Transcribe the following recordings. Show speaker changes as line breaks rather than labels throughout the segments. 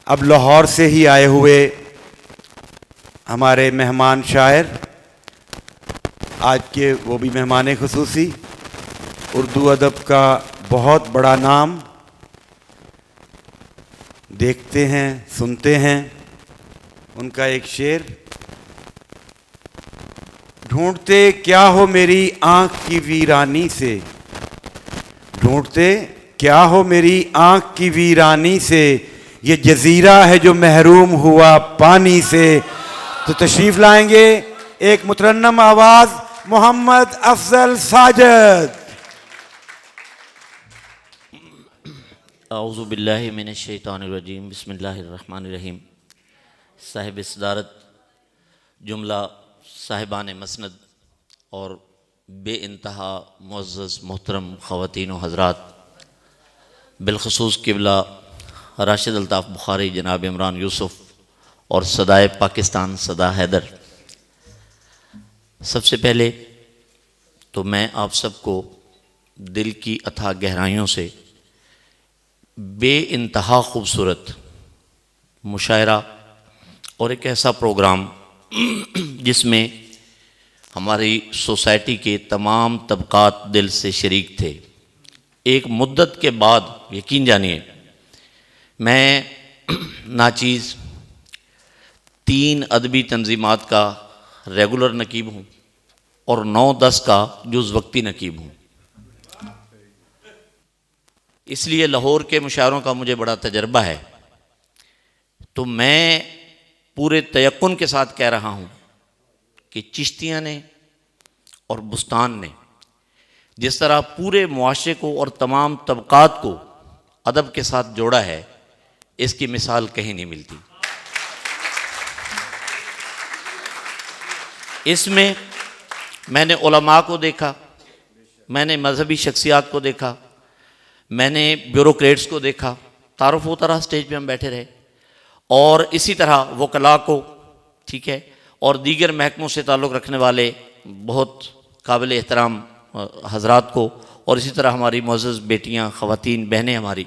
अब लाहौर से ही आए हुए हमारे मेहमान शायर, आज के वो भी मेहमान खुसूसी, उर्दू अदब का बहुत बड़ा नाम। देखते हैं, सुनते हैं उनका एक शेर। ढूंढते क्या हो मेरी आंख की वीरानी से, ढूंढते क्या हो मेरी आंख की वीरानी से, ये जजीरा है जो महरूम हुआ पानी से। तो तशरीफ लाएंगे एक मुतरन्नम आवाज मोहम्मद अफजल साजिद।
औज़ु बिल्लाहि मिनश शैतानिर रजीम, बिस्मिल्लाहिर रहमानिर रहीम। साहिब सदारत, जुमला साहिबान मसनद और बेइंतहा मुअज़्ज़ज़ मोहतरम ख़वातीन व हज़रात, बिलख़ुसूस क़िबला राशिद अल्ताफ़ बुखारी जनाब इमरान यूसुफ़ और सदाए पाकिस्तान सदा हैदर, सबसे पहले तो मैं आप सबको दिल की अथाह गहराइयों से बेइंतहा खूबसूरत मुशायरा और एक ऐसा प्रोग्राम जिसमें हमारी सोसाइटी के तमाम तबक़ात दिल से शरीक थे, एक मुद्दत के बाद यकीन जानिए मैं नाचीज़ 3 अदबी तंजीमात का रेगुलर नकीब हूँ और 9-10 का जुज़ वक्ती नकीब हूँ। इसलिए लाहौर के मुशायरों का मुझे बड़ा तजर्बा है। तो मैं पूरे तयक्कुन के साथ कह रहा हूँ कि चिश्तिया ने और बुस्तान ने जिस तरह पूरे मुआशरे को और तमाम तबक़ात को अदब के साथ जोड़ा है, इसकी मिसाल कहीं नहीं मिलती। इसमें मैंने उलमा को देखा, मैंने मजहबी शख्सियात को देखा, मैंने ब्यूरोक्रेट्स को देखा, तारुफ होता रहा, स्टेज पे हम बैठे रहे, और इसी तरह वकला को, ठीक है, और दीगर महकमों से ताल्लुक़ रखने वाले बहुत काबिल एहतराम हज़रात को, और इसी तरह हमारी मुअज़्ज़ज़ बेटियां, ख़वातीन, बहनें, हमारी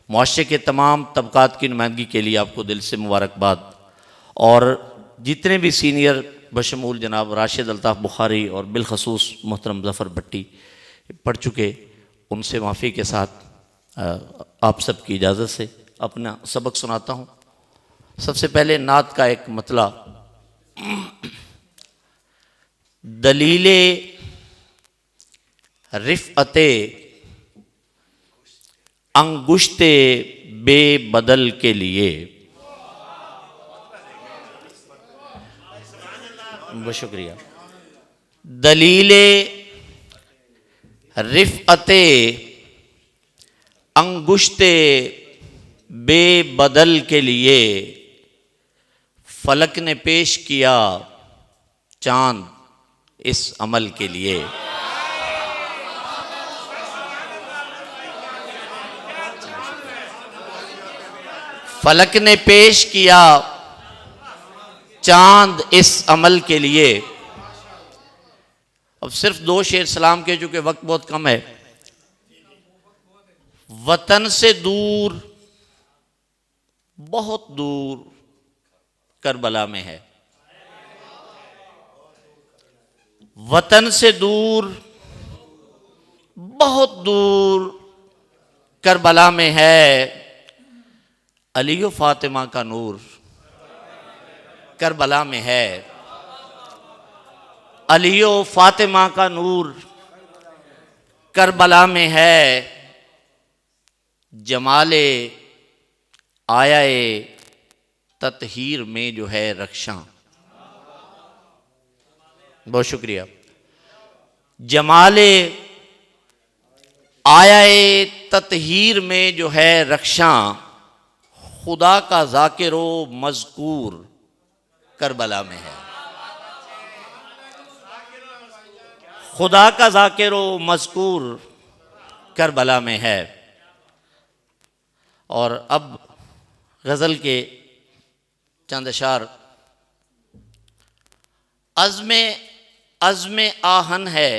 मुआशरे के तमाम तबक़ात की नुमाइंदगी के लिए आपको दिल से मुबारकबाद। और जितने भी सीनियर बशमूल जनाब राशिद अल्ताफ़ बुखारी और बिलख़सूस मोहतरम ज़फ़र भट्टी पढ़ चुके, उनसे माफ़ी के साथ आप सब की इजाज़त से अपना सबक सुनाता हूँ। सबसे पहले नात का एक मतला। दलीले रिफ़अते अंगुश्ते बेबदल के लिए, बहुत शुक्रिया। दलीले रिफ़अते अंगुश्ते बेबदल के लिए, फलक ने पेश किया चांद इस अमल के लिए। फलक ने पेश किया चांद इस अमल के लिए। अब सिर्फ 2 शेर सलाम के, चूंकि वक्त बहुत कम है। वतन से दूर, बहुत दूर करबला में है। वतन से दूर, बहुत दूर करबला में है, अली व फातिमा का नूर करबला में है। अली व फातिमा का नूर करबला में है, जमाले आयाए ततहीर में जो है रक्षा। बहुत शुक्रिया। जमाले आयाए ततहीर में जो है रक्षा, खुदा का ज़ाकिरो मज़कूर करबला में है। खुदा का ज़ाकिरो मज़कूर करबला में है। और अब गज़ल के चंद अशार। अज़्मे आहन है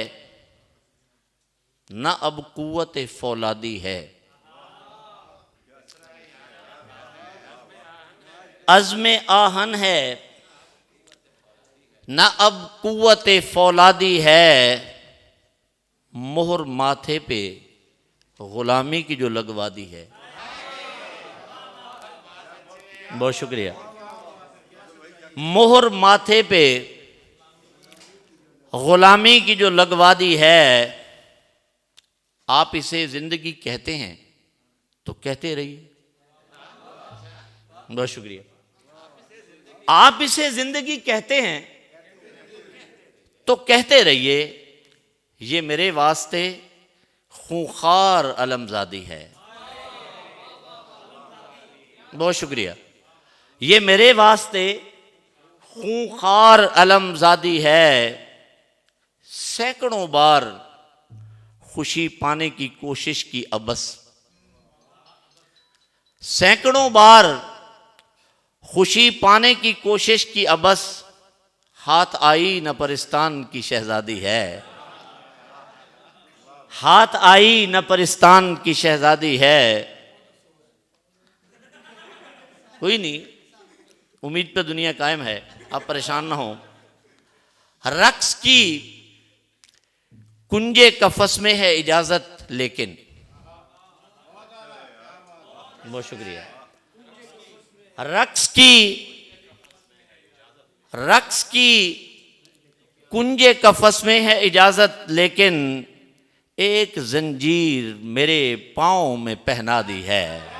न अब कुव्वत फौलादी है। अज़्म आहन है, न अब कुव्वत फौलादी है, मोहर माथे पे गुलामी की जो लगवा दी है। बहुत शुक्रिया। मोहर माथे पे गुलामी की जो लगवा दी है, आप इसे जिंदगी कहते हैं तो कहते रहिए। बहुत शुक्रिया। आप इसे जिंदगी कहते हैं तो कहते रहिए, ये मेरे वास्ते खूंखार अलमजादी है। बहुत शुक्रिया। ये मेरे वास्ते खूंखार अलमजादी है, सैकड़ों बार खुशी पाने की कोशिश की अबस, सैकड़ों बार खुशी पाने की कोशिश की अबस, हाथ आई न परिस्तान की शहजादी है। हाथ आई न परिस्तान की शहजादी है। कोई नहीं, उम्मीद पे दुनिया कायम है, आप परेशान ना हो। रक्स की कुंजे कफस में है इजाजत लेकिन। बहुत शुक्रिया। रक्स की कुंजे कफस में है इजाजत लेकिन, एक जंजीर मेरे पांव में पहना दी है।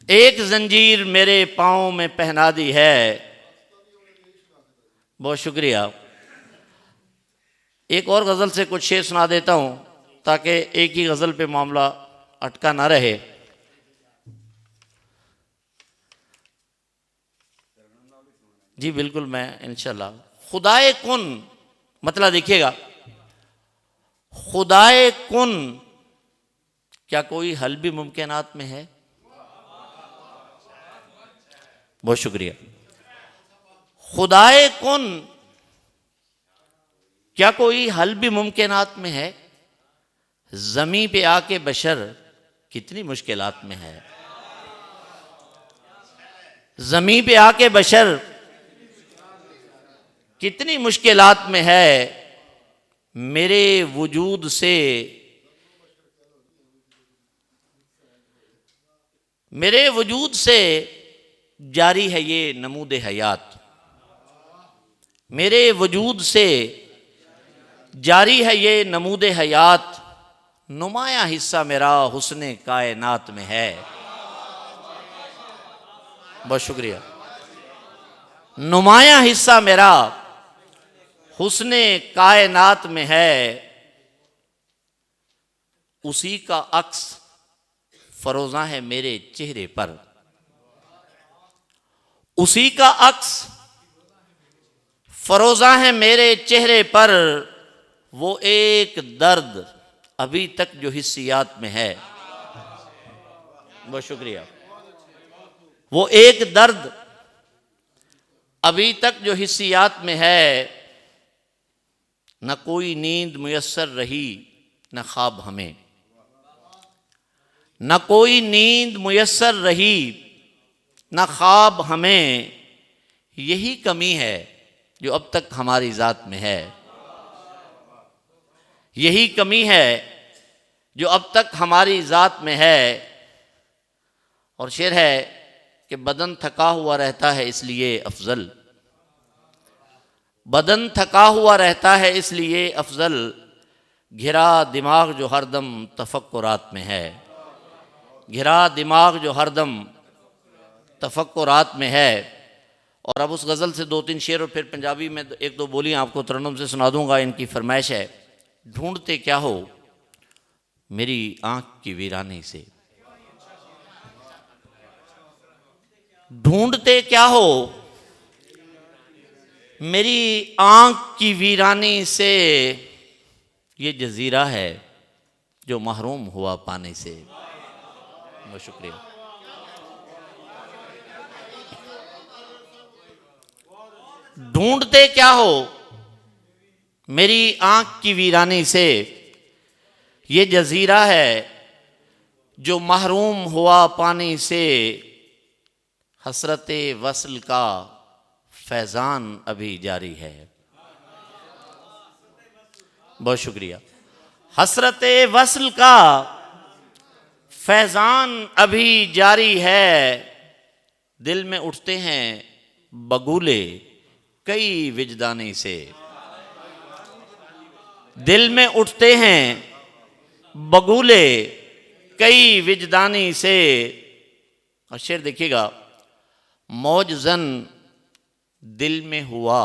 एक जंजीर मेरे पांव में पहना दी है। बहुत शुक्रिया। एक और गज़ल से कुछ शेर सुना देता हूं ताकि एक ही गज़ल पे मामला अटका ना रहे। जी बिल्कुल, मैं इंशाल्लाह। खुदाए कुन, मतलब देखिएगा, खुदाए कुन क्या कोई हल भी मुमकिनात में है? बहुत शुक्रिया। खुदाए कुन क्या कोई हल भी मुमकिनात में है? ज़मीं पे आके बशर कितनी मुश्किलात में है। ज़मीं पे आके बशर कितनी मुश्किलात में है। मेरे वजूद से जारी है ये नमूद हयात। मेरे वजूद से जारी है ये नमूद हयात, नुमाया हिस्सा मेरा हुस्ने कायनात में है। बहुत शुक्रिया। नुमाया हिस्सा मेरा हुस्ने कायनात में है, उसी का अक्स फरोजा है मेरे चेहरे पर। उसी का अक्स फरोजा है मेरे चेहरे पर, वो एक दर्द अभी तक जो हिस्सियात में है। बहुत शुक्रिया। वो एक दर्द अभी तक जो हिस्सियात में है, न कोई नींद मुयस्सर रही न ख्वाब हमें। न कोई नींद मुयस्सर रही न ख्वाब हमें, यही कमी है जो अब तक हमारी ज़ात में है। यही कमी है जो अब तक हमारी ज़ात में है। और शेर है कि बदन थका हुआ रहता है इसलिए अफजल, बदन थका हुआ रहता है इसलिए अफजल, घिरा दिमाग जो हरदम तफक्कुरात में है। घिरा दिमाग जो हरदम तफक्कुरात में है। और अब उस गज़ल से दो तीन शेर और फिर पंजाबी में एक दो बोलियां आपको तरन्नुम से सुना दूंगा। इनकी फरमाइश है, ढूंढते क्या हो मेरी आंख की वीरानी से। ढूंढते क्या हो मेरी आंख की वीरानी से, ये जजीरा है जो महरूम हुआ पाने से। बहुत शुक्रिया। ढूंढते क्या हो मेरी आंख की वीरानी से, ये जजीरा है जो महरूम हुआ पानी से, हसरत वस्ल का फैज़ान अभी जारी है। बहुत शुक्रिया। हसरत वस्ल का फैज़ान अभी जारी है, दिल में उठते हैं बगुले कई विजदानी से। दिल में उठते हैं बगुले कई विजदानी से। और शेर देखिएगा, मौजज़न दिल में हुआ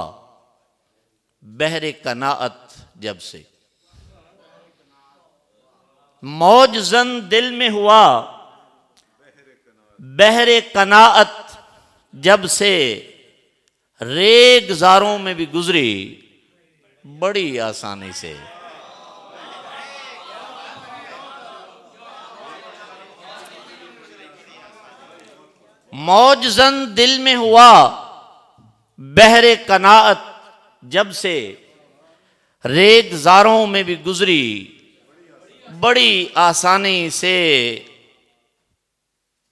बहरे कनाअत जब से। मौजज़न दिल में हुआ बहरे कनाअत जब से, रेगजारों में भी गुजरी बड़ी आसानी से। मौजज़न दिल में हुआ बहरे कनाअत जब से, रेगजारों में भी गुजरी बड़ी आसानी से।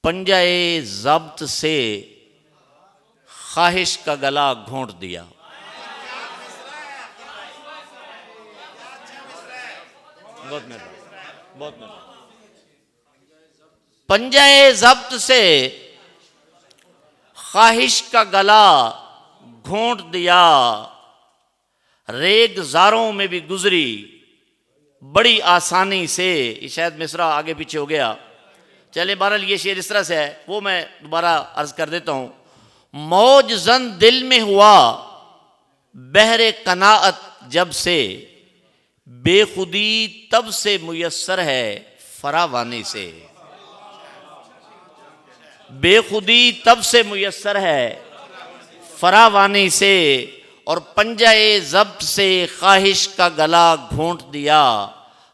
पंजाए ज़ब्त से ख्वाहिश का गला घोंट दिया। बहुत मेहरबानी, बहुत मेहरबानी। पंजाए ज़ब्त से ख्वाहिश का गला घोंट दिया, रेगजारों में भी गुजरी बड़ी आसानी से। ये शायद मिसरा आगे पीछे हो गया, चले बहरहाल ये शेर इस तरह से है, वो मैं दोबारा अर्ज कर देता हूं। मौजज़न दिल में हुआ बहरे कनाअत जब से, बेखुदी तब से मुयस्सर है फरावानी से। बेखुदी तब से मुयस्सर है फरावानी से। और पंजाए ज़ब्त से ख्वाहिश का गला घोंट दिया,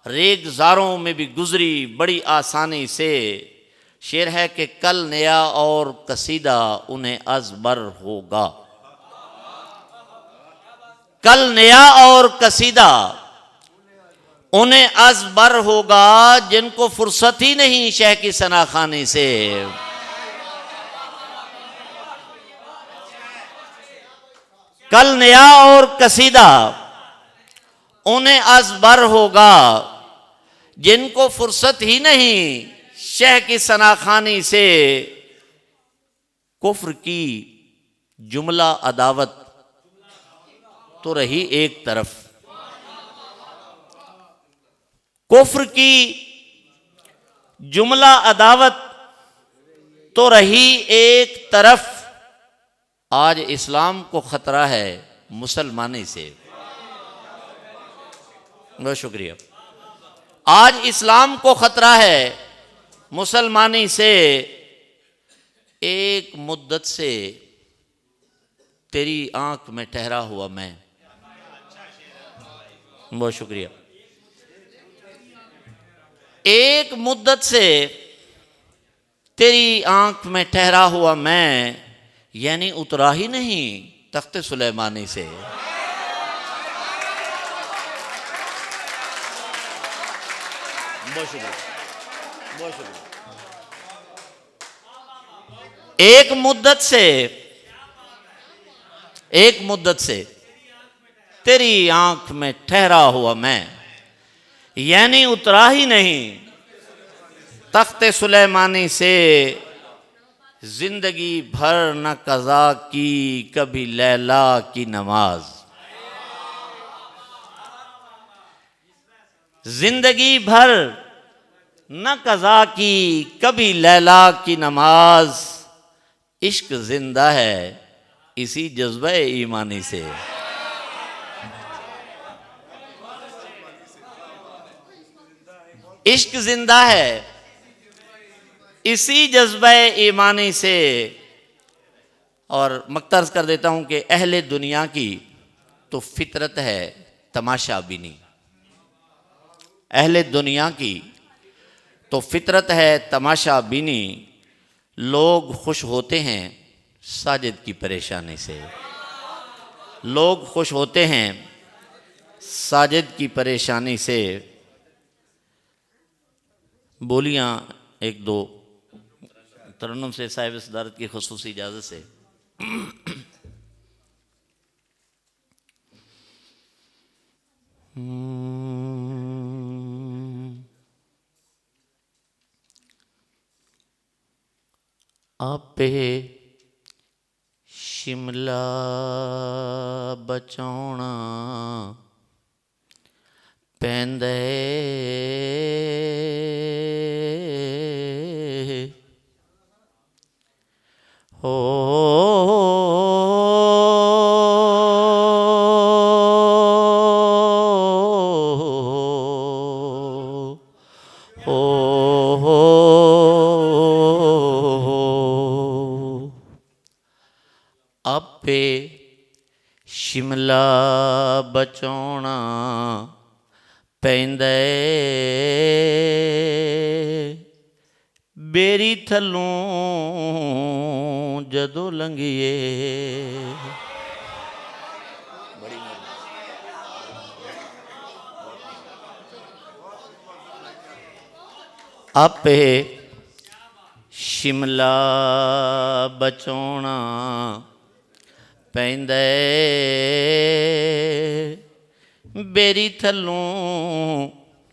रेगजारों में भी गुजरी बड़ी आसानी से। शेर है कि कल नया और कसीदा उन्हें अज़बर होगा। कल नया और कसीदा उन्हें अज़बर होगा, जिनको फुर्सत ही नहीं शह की सनाखानी से। कल नया और कसीदा उन्हें अज़बर होगा, जिनको फुर्सत ही नहीं शह की सनाखानी से। कुफ्र की जुमला अदावत तो रही एक तरफ, कुफ्र की जुमला अदावत तो रही एक तरफ। आज इस्लाम को खतरा है मुसलमानी से। बहुत शुक्रिया। आज इस्लाम को खतरा है मुसलमानी से। एक मुद्दत से तेरी आंख में ठहरा हुआ मैं। बहुत शुक्रिया। एक मुद्दत से तेरी आंख में ठहरा हुआ मैं, यानी उतरा ही नहीं तख्ते सुलेमानी से। बहुत शुक्रिया, बहुत शुक्रिया। एक मुद्दत से तेरी आंख में ठहरा हुआ मैं, यानी उतरा ही नहीं तख्ते सुलेमानी से। जिंदगी भर न कज़ा की कभी लैला की नमाज। जिंदगी भर न कज़ा की कभी लैला की नमाज। इश्क जिंदा है इसी जज्बे ईमानी से। इश्क जिंदा है इसी जज्बे ईमानी से। और मक्तर्ज कर देता हूं कि अहले दुनिया की तो फितरत है तमाशा बीनी। अहले दुनिया की तो फितरत है तमाशा बीनी। लोग खुश होते हैं साजिद की परेशानी से। लोग खुश होते हैं साजिद की परेशानी से। बोलियां एक दो तरन्नुम से साहिब सदारत की खुसूसी इजाज़त से। आपे शिमला बचाउणा पैंदा हो आपे शिमला बचाउणा पैंदा बेरी थल्लों जदों लंघीए। आपे शिमला बचाउणा पैंदा बेरी थल्लों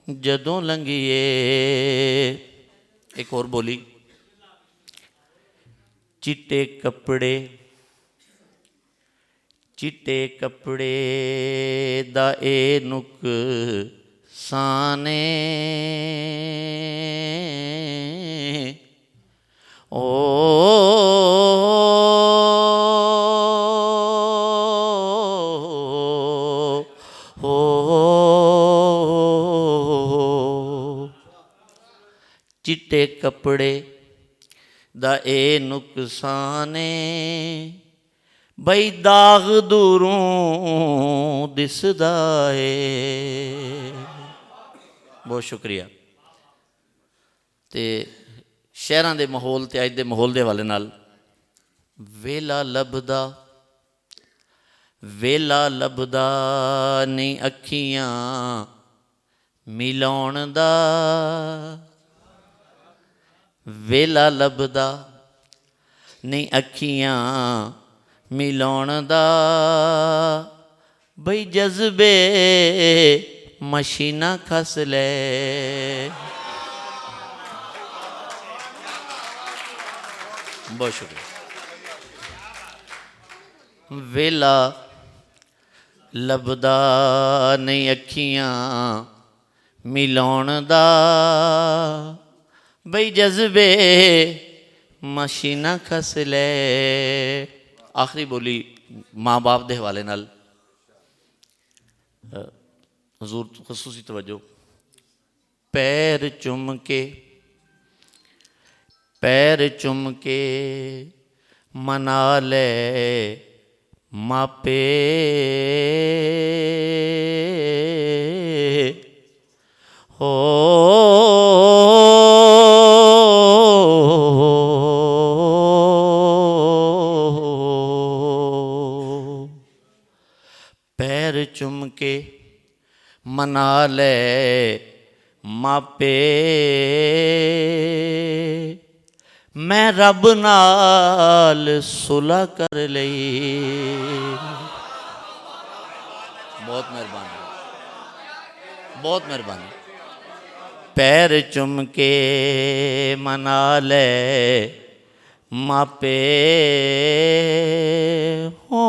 जदों लंघीए। एक और बोली, चिट्टे कपड़े दा ए नुकसाने चिट्टे कपड़े दा ए नुकसाने बई दाग दूरों दिसदा है। बहुत शुक्रिया। ते शहरां दे माहौल ते अज दे माहौल दे हवाले नाल वेला लभदा नहीं अखियां मिलाउण दा। वेला लभदा नहीं अखियां मिलाउण दा बई जज्बे मशीना खस ले। बहुत शुक्रिया। वेला लभदा नहीं अखियां मिलाउण दा बई जज्बे मशीना खस ले। आखिरी बोली माँ बाप दे हवाले नाल हुजूर खुसूसी तवज्जो। पैर चुम के मना ले मापे हो पैर चुम के मना ले मापे मैं रब नाल सुलह कर लई। बहुत मेहरबानी, बहुत मेहरबानी। पैर चुम के मना ले मापे हो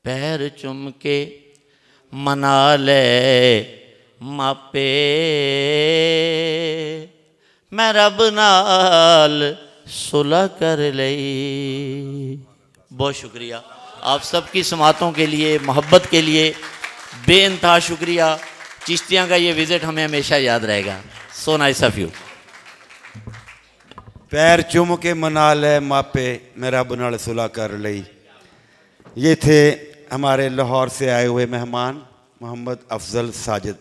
पैर चुम के मना ले मापे मैं रब नाल सुलह कर लई। बहुत शुक्रिया आप सबकी समातों के लिए, मोहब्बत के लिए बेइंतहा शुक्रिया। चिश्तियाँ का ये विज़िट हमें हमेशा याद रहेगा। So nice of you.
पैर चुम के मना ले मापे मैं रब नाल सुलह कर लई। ये थे हमारे लाहौर से आए हुए मेहमान मोहम्मद अफजल साजिद।